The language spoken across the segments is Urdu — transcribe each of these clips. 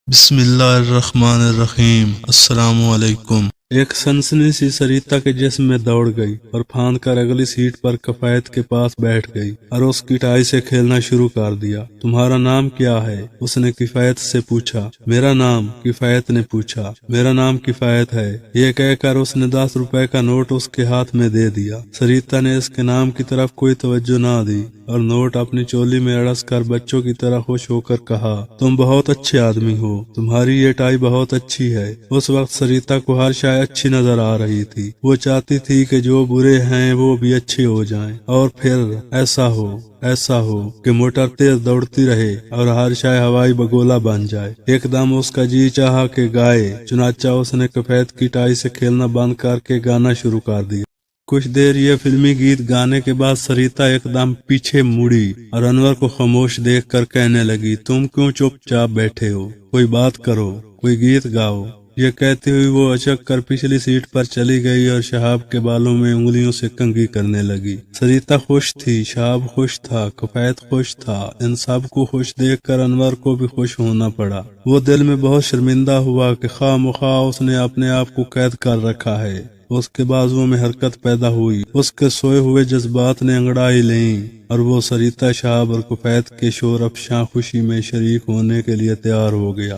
بسم اللہ الرحمن الرحیم۔ السلام علیکم۔ ایک سنسنی سی سریتا کے جسم میں دوڑ گئی اور پھاند کر اگلی سیٹ پر کفایت کے پاس بیٹھ گئی اور اس کی ٹائی سے کھیلنا شروع کر دیا۔ تمہارا نام کیا ہے؟ اس نے کفایت سے پوچھا۔ میرا نام، کفایت نے پوچھا۔ میرا نام کفایت ہے، یہ کہہ کر اس نے 10 روپے کا نوٹ اس کے ہاتھ میں دے دیا۔ سریتا نے اس کے نام کی طرف کوئی توجہ نہ دی اور نوٹ اپنی چولی میں اڑس کر بچوں کی طرح خوش ہو کر کہا، تم بہت اچھے آدمی ہو، تمہاری یہ ٹائی بہت اچھی ہے۔ اس وقت سریتا کو ہر شے اچھی نظر آ رہی تھی۔ وہ چاہتی تھی کہ جو برے ہیں وہ بھی اچھے ہو جائیں اور پھر ایسا ہو کہ موٹر تیز دوڑتی رہے اور ہر شے ہوائی بگولا بن جائے۔ ایک دم اس کا جی چاہا کہ گائے، چنانچہ اس نے کفایت کی ٹائی سے کھیلنا بند کر کے گانا شروع کر دیا۔ کچھ دیر یہ فلمی گیت گانے کے بعد سریتا ایک دم پیچھے مڑی اور انور کو خاموش دیکھ کر کہنے لگی، تم کیوں چپ چاپ بیٹھے ہو؟ کوئی بات کرو، کوئی گیت گاؤ۔ یہ کہتی ہوئی وہ اچک کر پچھلی سیٹ پر چلی گئی اور شہاب کے بالوں میں انگلیوں سے کنگھی کرنے لگی۔ سریتا خوش تھی، شہاب خوش تھا، کفایت خوش تھا۔ ان سب کو خوش دیکھ کر انور کو بھی خوش ہونا پڑا۔ وہ دل میں بہت شرمندہ ہوا کہ خواہ مخواہ اس نے اپنے آپ کو قید کر رکھا ہے۔ اس کے بازوؤں میں حرکت پیدا ہوئی، اس کے سوئے ہوئے جذبات نے انگڑائی لیں اور وہ سریتا، شہاب اور کفایت کے شور افشاں خوشی میں شریک ہونے کے لیے تیار ہو گیا۔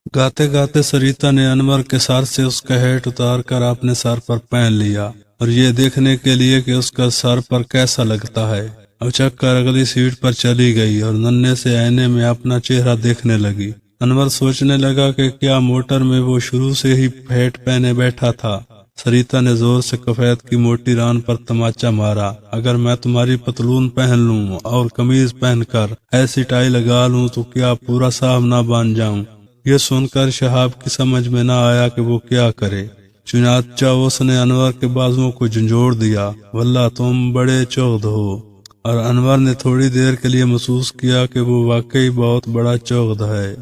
گاتے گاتے سریتا نے انور کے سر سے اس کا ہیٹ اتار کر اپنے سر پر پہن لیا اور یہ دیکھنے کے لیے کہ اس کا سر پر کیسا لگتا ہے، اچک کر اگلی سیٹ پر چلی گئی اور ننھے سے آئینے میں اپنا چہرہ دیکھنے لگی۔ انور سوچنے لگا کہ کیا موٹر میں وہ شروع سے ہی ہیٹ پہنے بیٹھا تھا۔ سریتا نے زور سے کفایت کی موٹی ران پر تماچا مارا۔ اگر میں تمہاری پتلون پہن لوں اور قمیض پہن کر ایسی ٹائی لگا لوں تو کیا پورا صاحب نہ بن جاؤں؟ یہ سن کر شہاب کی سمجھ میں نہ آیا کہ وہ کیا کرے، چنانچہ اس نے انور کے بازوؤں کو جھنجھوڑ دیا۔ واللہ تم بڑے چغد ہو۔ اور انور نے تھوڑی دیر کے لیے محسوس کیا کہ وہ واقعی بہت بڑا چغد ہے۔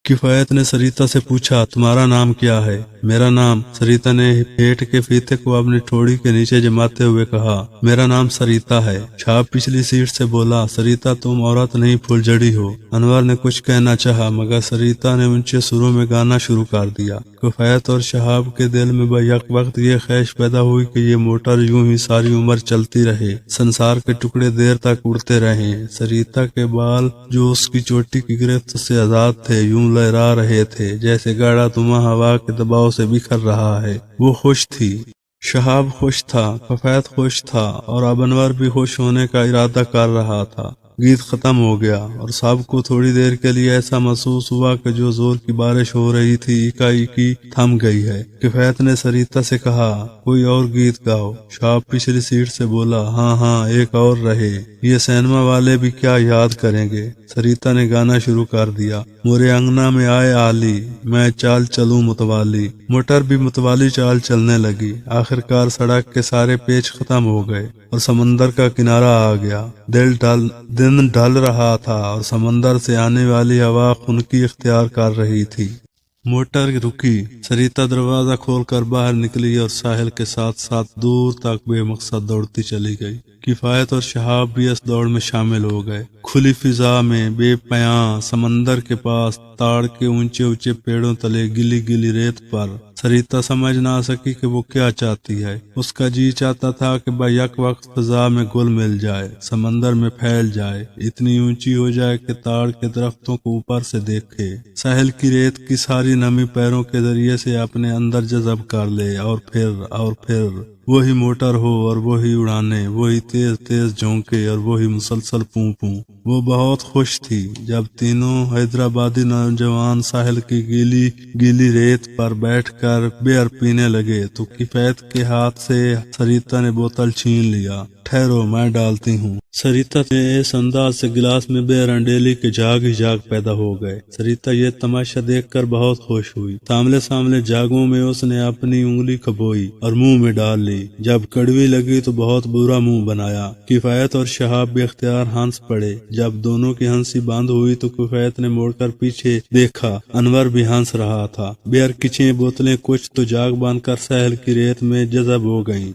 کفایت نے سریتا سے پوچھا، تمہارا نام کیا ہے؟ میرا نام، سریتا نے پیٹ کے فیتے کو اپنی ٹھوڑی کے نیچے جماتے ہوئے کہا، میرا نام سریتا ہے۔ شہاب پچھلی سیٹ سے بولا، سریتا تم عورت نہیں پھول جڑی ہو۔ انور نے کچھ کہنا چاہا مگر سریتا نے اونچے سروں میں گانا شروع کر دیا۔ کفایت اور شہاب کے دل میں بیک وقت یہ خواہش پیدا ہوئی کہ یہ موٹر یوں ہی ساری عمر چلتی رہے، سنسار کے ٹکڑے دیر تک اڑتے رہیں۔ سریتا کے بال جو اس کی چوٹی کی گرفت سے آزاد تھے یوں لہرا رہے تھے جیسے گاڑا دھواں ہوا کے دباؤ سے بکھر رہا ہے۔ وہ خوش تھی، شہاب خوش تھا، کفایت خوش تھا اور اب انور بھی خوش ہونے کا ارادہ کر رہا تھا۔ گیت ختم ہو گیا اور سب کو تھوڑی دیر کے لیے ایسا محسوس ہوا کہ جو زور کی بارش ہو رہی تھی ایک تھم گئی ہے۔ کفایت نے سریتا سے کہا، کوئی اور گیت گاؤ۔ شہاب پچھلی سیٹ سے بولا، ہاں ایک اور رہے، یہ سینما والے بھی کیا یاد کریں گے۔ سریتا نے گانا شروع کر دیا، مورے انگنا میں آئے آلی، میں چال چلوں متوالی۔ موٹر بھی متوالی چال چلنے لگی۔ آخرکار سڑک کے سارے پیچ ختم ہو گئے اور سمندر کا کنارہ آ گیا۔ دن ڈھل رہا تھا اور سمندر سے آنے والی ہوا خنکی اختیار کر رہی تھی۔ موٹر رکی، سریتا دروازہ کھول کر باہر نکلی اور ساحل کے ساتھ ساتھ دور تک بے مقصد دوڑتی چلی گئی۔ کفایت اور شہاب بھی اس دوڑ میں شامل ہو گئے۔ کھلی فضا میں بے پیاں سمندر کے پاس تاڑ کے اونچے اونچے پیڑوں تلے گلی گلی ریت پر سریتا سمجھ نہ سکی کہ وہ کیا چاہتی ہے۔ اس کا جی چاہتا تھا کہ بیک وقت فضا میں گل مل جائے، سمندر میں پھیل جائے، اتنی اونچی ہو جائے کہ تاڑ کے درختوں کو اوپر سے دیکھے، ساحل کی ریت کی ساری نمی پیروں کے ذریعے سے اپنے اندر جذب کر لے اور پھر وہی موٹر ہو اور وہی اڑانے، وہی تیز تیز جھونکے اور وہی مسلسل پوں پوں۔ وہ بہت خوش تھی۔ جب تینوں حیدرآبادی نوجوان ساحل کی گیلی ریت پر بیٹھ کر بیئر پینے لگے تو کفایت کے ہاتھ سے سریتا نے بوتل چھین لیا۔ ٹھہرو میں ڈالتی ہوں۔ سریتا نے اس انداز سے گلاس میں بیئر انڈیلی کے جھاگ ہی جھاگ پیدا ہو گئے۔ سریتا یہ تماشا دیکھ کر بہت خوش ہوئی۔ سامنے جاگوں میں اس نے اپنی انگلی کھبوئی اور منہ میں ڈال لی۔ جب کڑوی لگی تو بہت برا منہ بنایا۔ کفایت اور شہاب بھی اختیار ہنس پڑے۔ جب دونوں کی ہنسی بند ہوئی تو کفایت نے موڑ کر پیچھے دیکھا، انور بھی ہنس رہا تھا۔ بیئر کی 6 بوتلیں کچھ تو جاگ بن کر ساحل کی ریت میں جذب ہو گئیں